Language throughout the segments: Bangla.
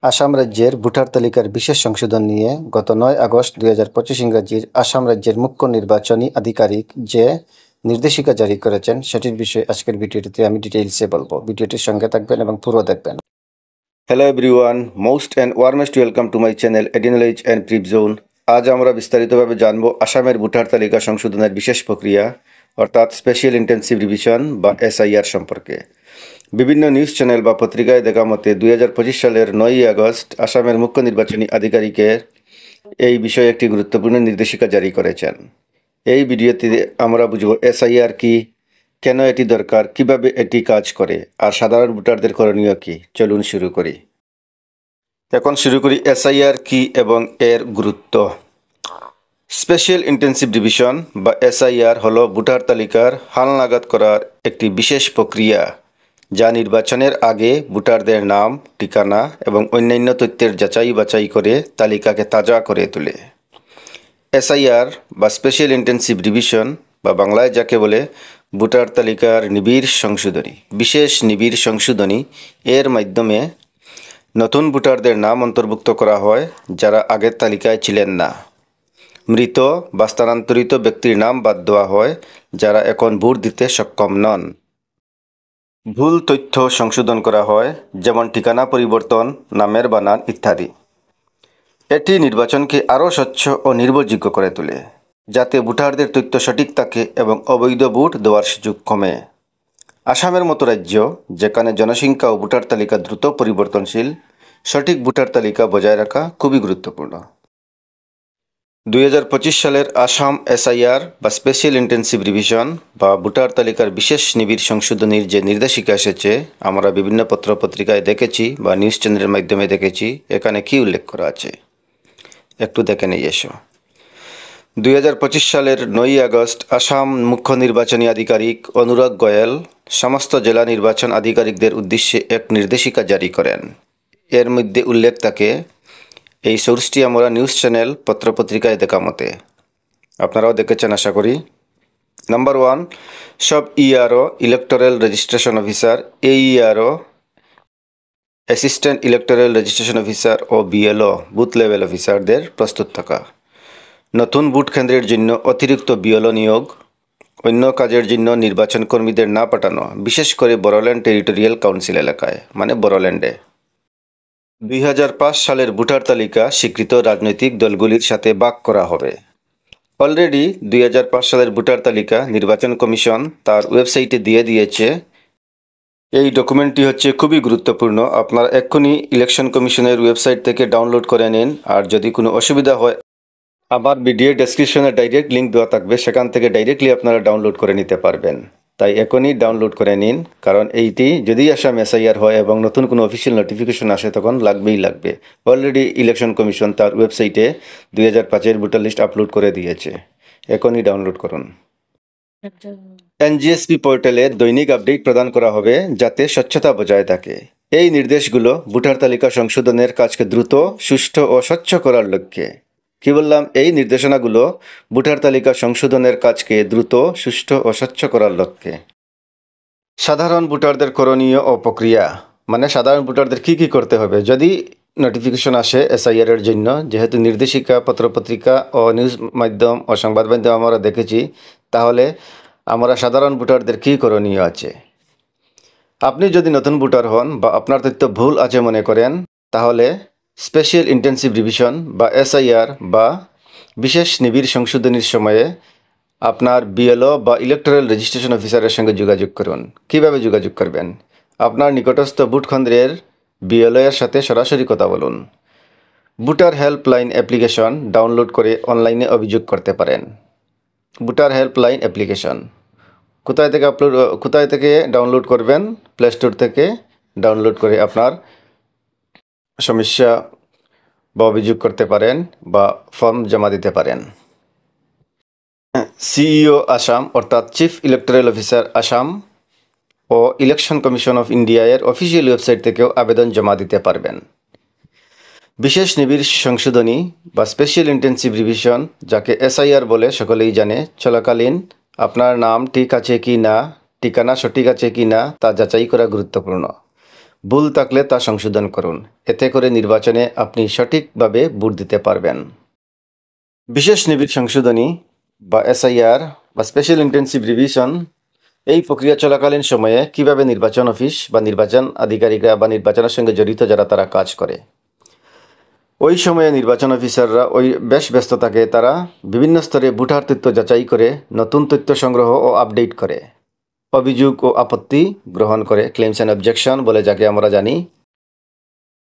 আসাম রাজ্যের ভোটার তালিকার বিশেষ সংশোধন নিয়ে গত ৯ আগস্ট ২০২৫ ইংরেজির আসাম রাজ্যের মুখ্য নির্বাচনী আধিকারিক যে নির্দেশিকা জারি করেছেন সেটির বিষয়ে আজকের ভিডিওটিতে আমি ডিটেইলসে বলবো। ভিডিওটির সঙ্গে থাকবেন এবং পুরো দেখবেন। Hello everyone, most and warmest welcome to my channel ED knowledge and prep zone. আজ আমরা বিস্তারিতভাবে জানবো আসামের ভোটার তালিকা সংশোধনের বিশেষ প্রক্রিয়া অর্থাৎ স্পেশাল ইন্টেন্সিভ রিভিশন বা এসআইআর সম্পর্কে। বিভিন্ন নিউজ চ্যানেল বা পত্রিকায় দেখা মতে ২০২৫ সালের ৯ই আগস্ট আসামের মুখ্য নির্বাচনী আধিকারিকের এই বিষয়ে একটি গুরুত্বপূর্ণ নির্দেশিকা জারি করেছেন। এই ভিডিওতে আমরা বুঝব এসআইআর কি, কেন এটি দরকার, কিভাবে এটি কাজ করে, আর সাধারণ ভোটারদের করণীয় কি। চলুন শুরু করি। এখন শুরু করি এসআইআর কি এবং এর গুরুত্ব। স্পেশাল ইন্টেন্সিভ রিভিশন বা এসআইআর হলো ভোটার তালিকার হালনাগাদ করার একটি বিশেষ প্রক্রিয়া যা নির্বাচনের আগে ভোটারদের নাম, ঠিকানা এবং অন্যান্য তথ্যের যাচাই বাছাই করে তালিকাকে তাজা করে তোলে। এসআইআর বা স্পেশাল ইন্টেন্সিভ রিভিশন বা বাংলায় যাকে বলে ভোটার তালিকার নিবিড় সংশোধনী, বিশেষ নিবিড় সংশোধনী, এর মাধ্যমে নতুন ভোটারদের নাম অন্তর্ভুক্ত করা হয় যারা আগের তালিকায় ছিলেন না। মৃত বা স্থানান্তরিত ব্যক্তির নাম বাদ দেওয়া হয় যারা এখন ভোট দিতে সক্ষম নন। ভুল তথ্য সংশোধন করা হয়, যেমন ঠিকানা পরিবর্তন, নামের বানান ইত্যাদি। এটি নির্বাচনকে আরও স্বচ্ছ ও নির্ভরযোগ্য করে তোলে, যাতে ভোটারদের তথ্য সঠিক থাকে এবং অবৈধ ভোট দেওয়ার সুযোগ কমে। আসামের মতো রাজ্য, যেখানে জনসংখ্যা ও ভোটার তালিকা দ্রুত পরিবর্তনশীল, সঠিক ভোটার তালিকা বজায় রাখা খুবই গুরুত্বপূর্ণ। ২০২৫ সালের আসাম এসআইআর বা স্পেশাল ইন্টেন্সিভ রিভিশন বা ভোটার তালিকার বিশেষ নিবিড় সংশোধনীর যে নির্দেশিকা এসেছে, আমরা বিভিন্ন পত্রপত্রিকায় দেখেছি বা নিউজ চ্যানেলের মাধ্যমে দেখেছি। এখানে কি উল্লেখ করা আছে একটু দেখে নেই এসো। ২০২৫ সালের ৯ই আগস্ট আসাম মুখ্য নির্বাচনী আধিকারিক অনুরাগ গোয়েল সমস্ত জেলা নির্বাচন আধিকারিকদের উদ্দেশ্যে এক নির্দেশিকা জারি করেন। এর মধ্যে উল্লেখ থাকে, এই সোর্সটি আমরা নিউজ চ্যানেল পত্রপত্রিকায় দেখা মতে, আপনারাও দেখেছেন আশা করি। নাম্বার 1, সব ERO electoral registration officer, AERO assistant electoral registration officer ও বিএলও বুথ লেভেল অফিসারদের প্রস্তুত থাকা। নতুন ভোট কেন্দ্রের জন্য অতিরিক্ত বিএলও নিয়োগ, অন্য কাজের জন্য নির্বাচন কর্মীদের না পাঠানো, বিশেষ করে বড়োল্যান্ড টেরিটোরিয়াল কাউন্সিল এলাকায়, মানে বড়োল্যান্ডে। ২০০৫ সালের ভোটার তালিকা স্বীকৃত রাজনৈতিক দলগুলির সাথে ভাগ করা হবে। অলরেডি ২০০৫ সালের ভোটার তালিকা নির্বাচন কমিশন তার ওয়েবসাইটে দিয়ে দিয়েছে। এই ডকুমেন্টটি হচ্ছে খুবই গুরুত্বপূর্ণ। আপনারা এক্ষুনি ইলেকশন কমিশনের ওয়েবসাইট থেকে ডাউনলোড করে নিন। আর যদি কোনো অসুবিধা হয়, আমার ভিডিও ডেসক্রিপশনে ডাইরেক্ট লিঙ্ক দেওয়া থাকবে, সেখান থেকে ডাইরেক্টলি আপনারা ডাউনলোড করে নিতে পারবেন। তাই এখনই ডাউনলোড করে নিন, কারণ এইটি যদি আসাম এসআইআর হয় এবং নতুন কোনো অফিসিয়াল নোটিফিকেশন আসে তখন লাগবেই লাগবে। অলরেডি ইলেকশন কমিশন তার ওয়েবসাইটে ২০০৫-এর ভোটার লিস্ট আপলোড করে দিয়েছে। এখনই ডাউনলোড করুন। এনজিএসপি পোর্টালে দৈনিক আপডেট প্রদান করা হবে যাতে স্বচ্ছতা বজায় থাকে। এই নির্দেশগুলো ভোটার তালিকা সংশোধনের কাজকে দ্রুত, সুষ্ঠু ও স্বচ্ছ করার লক্ষ্যে। কি বললাম? এই নির্দেশনাগুলো ভোটার তালিকা সংশোধনের কাজকে দ্রুত, সুষ্ঠু ও স্বচ্ছ করার লক্ষ্যে। সাধারণ ভোটারদের করণীয় ও প্রক্রিয়া, মানে সাধারণ ভোটারদের কি করতে হবে যদি নোটিফিকেশন আসে এসআইআর এর জন্য। যেহেতু নির্দেশিকা পত্রপত্রিকা ও নিউজ মাধ্যম ও সংবাদ মাধ্যম আমরা দেখেছি, তাহলে আমরা সাধারণ ভোটারদের কি করণীয় আছে। আপনি যদি নতুন ভোটার হন বা আপনার তথ্য ভুল আছে মনে করেন, তাহলে স্পেশাল ইন্টেন্সিভ রিভিশন বা এসআইআর বা বিশেষ নিবিড় সংশোধনীর সময়ে আপনার বিএলও বা ইলেকটোরাল রেজিস্ট্রেশন অফিসারের সঙ্গে যোগাযোগ করুন। কিভাবে যোগাযোগ করবেন? আপনার নিকটস্থ ভোট কেন্দ্রের বিএলও এর সাথে সরাসরি কথা বলুন। ভোটার হেল্পলাইন অ্যাপ্লিকেশন ডাউনলোড করে অনলাইনে অভিযোগ করতে পারেন। ভোটার হেল্পলাইন অ্যাপ্লিকেশন কোথায় থেকে ডাউনলোড করবেন? প্লে স্টোর থেকে ডাউনলোড করে আপনার সমস্যা বা অভিযোগ করতে পারেন বা ফর্ম জমা দিতে পারেন। সিইও আসাম অর্থাৎ চিফ ইলেকটোরাল অফিসার আসাম ও ইলেকশন কমিশন অফ ইন্ডিয়া এর অফিসিয়াল ওয়েবসাইট থেকেও আবেদন জমা দিতে পারবেন। বিশেষ নিবিড় সংশোধনী বা স্পেশাল ইন্টেন্সিভ রিভিশন, যাকে এসআইআর বলে সকলেই জানে, চলাকালীন আপনার নাম ঠিক আছে কি না, ঠিকানা সঠিক আছে কি না তা যাচাই করা গুরুত্বপূর্ণ। ভুল থাকলে তা সংশোধন করুন। এতে করে নির্বাচনে আপনি সঠিকভাবে ভোট দিতে পারবেন। বিশেষ নিবিড় সংশোধনী বা এসআইআর বা স্পেশাল ইন্টেন্সিভ রিভিশন এই প্রক্রিয়া চলাকালীন সময়ে কিভাবে নির্বাচন অফিস বা নির্বাচন আধিকারিকরা বা নির্বাচনের সঙ্গে জড়িত যারা তারা কাজ করে, ওই সময়ে নির্বাচন অফিসাররা বেশ ব্যস্ত থাকে। তারা বিভিন্ন স্তরে ভোটার তথ্য যাচাই করে, নতুন তথ্য সংগ্রহ ও আপডেট করে, অভিযোগ ও আপত্তি গ্রহণ করে, ক্লেমস অ্যান্ড অবজেকশন বলে যাকে আমরা জানি,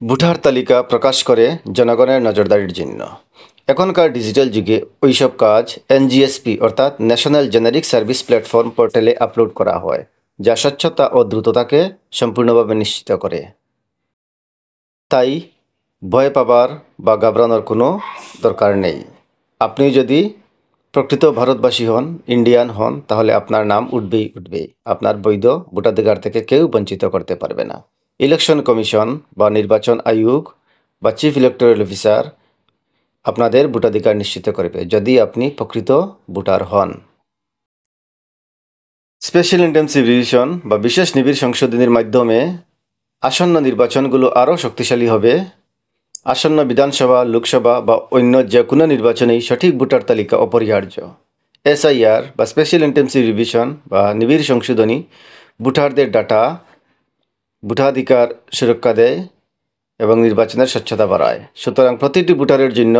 ভোটার তালিকা প্রকাশ করে জনগণের নজরদারির জন্য। এখনকার ডিজিটাল যুগে ওইসব কাজ এনজিএসপি অর্থাৎ ন্যাশনাল জেনারিক সার্ভিস প্ল্যাটফর্ম পোর্টালে আপলোড করা হয়, যা স্বচ্ছতা ও দ্রুততাকে সম্পূর্ণভাবে নিশ্চিত করে। তাই ভয় পাবার বা ঘাবড়ানোর কোনো দরকার নেই। আপনি যদি প্রকৃত ভারতবাসী হন, ইন্ডিয়ান হন, তাহলে আপনার নাম উঠবেই। আপনার বৈধ ভোটাধিকার থেকে কেউ বঞ্চিত করতে পারবে না। ইলেকশন কমিশন বা নির্বাচন আয়োগ বা চিফ ইলেকটোরাল অফিসার আপনাদের ভোটাধিকার নিশ্চিত করবে যদি আপনি প্রকৃত ভোটার হন। স্পেশাল ইন্টেন্সিভ রিভিশন বা বিশেষ নিবিড় সংশোধনীর মাধ্যমে আসন্ন নির্বাচনগুলো আরও শক্তিশালী হবে। আসন্ন বিধানসভা, লোকসভা বা অন্য যে কোনো নির্বাচনেই সঠিক ভোটার তালিকা অপরিহার্য। এসআইআর বা স্পেশাল ইন্টেন্সিভ রিভিশন বা নিবিড় সংশোধনী ভোটারদের ডাটা, ভোটাধিকার সুরক্ষা দেয় এবং নির্বাচনের স্বচ্ছতা বাড়ায়। সুতরাং প্রতিটি ভোটারের জন্য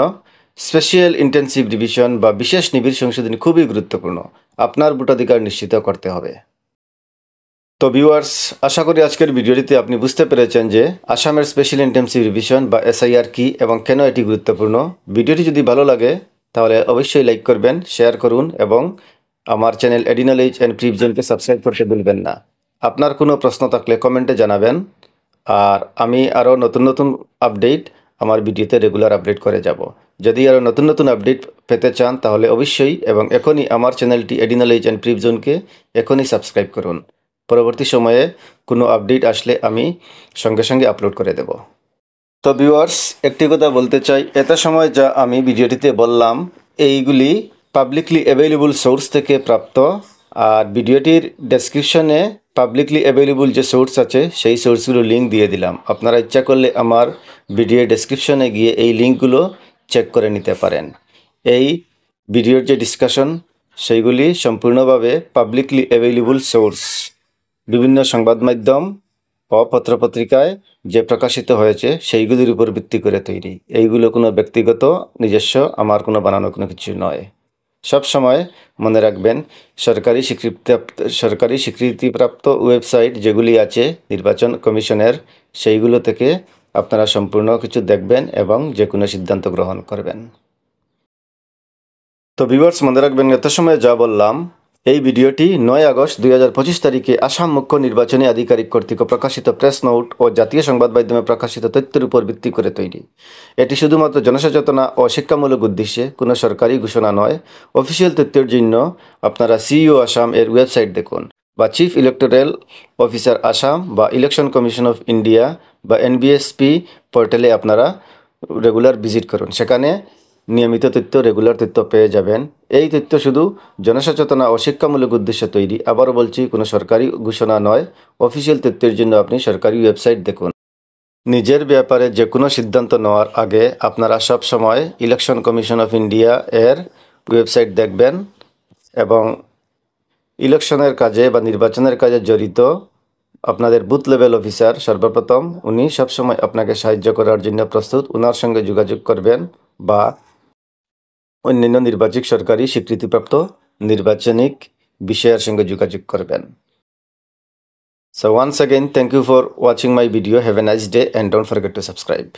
স্পেশাল ইন্টেন্সিভ রিভিশন বা বিশেষ নিবিড় সংশোধনী খুবই গুরুত্বপূর্ণ। আপনার ভোটাধিকার নিশ্চিত করতে হবে। তো ভিউয়ার্স, আশা করি আজকের ভিডিওটিতে আপনি বুঝতে পেরেছেন যে আসামের স্পেশাল ইন্টেন্সিভ রিভিশন বা এসআইআর কি এবং কেন এটি গুরুত্বপূর্ণ। ভিডিওটি যদি ভালো লাগে তাহলে অবশ্যই লাইক করবেন, শেয়ার করুন এবং আমার চ্যানেল এডি নলেজ অ্যান্ড প্রিভিশনকে সাবস্ক্রাইব করতে ভুলবেন না। আপনার কোনো প্রশ্ন থাকলে কমেন্টে জানাবেন, আর আমি আরও নতুন আপডেট আমার ভিডিওতে রেগুলার আপডেট করে যাব। যদি আরও নতুন আপডেট পেতে চান তাহলে অবশ্যই এবং এখনই আমার চ্যানেলটি এডি নলেজ অ্যান্ড প্রিভিশনকে এখনই সাবস্ক্রাইব করুন। পরবর্তী সময়ে কোনো আপডেট আসলে আমি সঙ্গে আপলোড করে দেব। তো ভিউয়ার্স, একটি কথা বলতে চাই, এত সময় যা আমি ভিডিওটিতে বললাম এইগুলি পাবলিকলি অ্যাভেলেবল সোর্স থেকে প্রাপ্ত, আর ভিডিওটির ডেসক্রিপশনে পাবলিকলি অ্যাভেলেবল যে সোর্স আছে সেই সোর্সগুলো লিঙ্ক দিয়ে দিলাম। আপনারা ইচ্ছা করলে আমার ভিডিওর ডেসক্রিপশনে গিয়ে এই লিঙ্কগুলো চেক করে নিতে পারেন। এই ভিডিওর যে ডিসকাশন সেইগুলি সম্পূর্ণভাবে পাবলিকলি অ্যাভেলেবল সোর্স, বিভিন্ন সংবাদ মাধ্যম ও পত্রপত্রিকায় যে প্রকাশিত হয়েছে সেইগুলির উপর ভিত্তি করে তৈরি। এইগুলো কোনো ব্যক্তিগত নিজস্ব আমার কোনো বানানো কোনো কিছু নয়। সব সময় মনে রাখবেন, সরকারি স্বীকৃতিপ্রাপ্ত ওয়েবসাইট যেগুলি আছে নির্বাচন কমিশনের, সেইগুলো থেকে আপনারা সম্পূর্ণ কিছু দেখবেন এবং যে কোনো সিদ্ধান্ত গ্রহণ করবেন। তো ভিউয়ার্স, মনে রাখবেন এত সময় যা বললাম এই ভিডিওটি 9 আগস্ট 2025 তারিখে আসাম মুখ্য নির্বাচনী আধিকারিক কর্তৃক প্রকাশিত প্রেস নোট ও জাতীয় সংবাদ মাধ্যমে প্রকাশিত তথ্যের উপর ভিত্তি করে তৈরি। এটি শুধুমাত্র জনসচেতনা ও শিক্ষামূলক উদ্দেশ্যে, কোনো সরকারি ঘোষণা নয়। অফিসিয়াল তথ্যের জন্য আপনারা সিইও আসাম এর ওয়েবসাইট দেখুন, বা চিফ ইলেকটোরাল অফিসার আসাম বা ইলেকশন কমিশন অফ ইন্ডিয়া বা এনবিএসপি পোর্টালে আপনারা রেগুলার ভিজিট করুন। সেখানে নিয়মিত তথ্য, রেগুলার তথ্য পেয়ে যাবেন। এই তথ্য শুধু জনসচেতনা ও শিক্ষামূলক উদ্দেশ্যে তৈরি। আবারও বলছি, কোনো সরকারি ঘোষণা নয়। অফিসিয়াল তথ্যের জন্য আপনি সরকারি ওয়েবসাইট দেখুন। নিজের ব্যাপারে যে কোনো সিদ্ধান্ত নেওয়ার আগে আপনারা সব সময় ইলেকশন কমিশন অফ ইন্ডিয়া এর ওয়েবসাইট দেখবেন এবং ইলেকশনের কাজে বা নির্বাচনের কাজে জড়িত আপনাদের বুথ লেভেল অফিসার সর্বপ্রথম উনি সবসময় আপনাকে সাহায্য করার জন্য প্রস্তুত। ওনার সঙ্গে যোগাযোগ করবেন বা অন্যান্য নির্বাচিত সরকারি স্বীকৃতিপ্রাপ্ত নির্বাচনিক বিষয়ের সঙ্গে যোগাযোগ করবেন। So once again, thank you for watching my video. Have a nice day and don't forget to subscribe.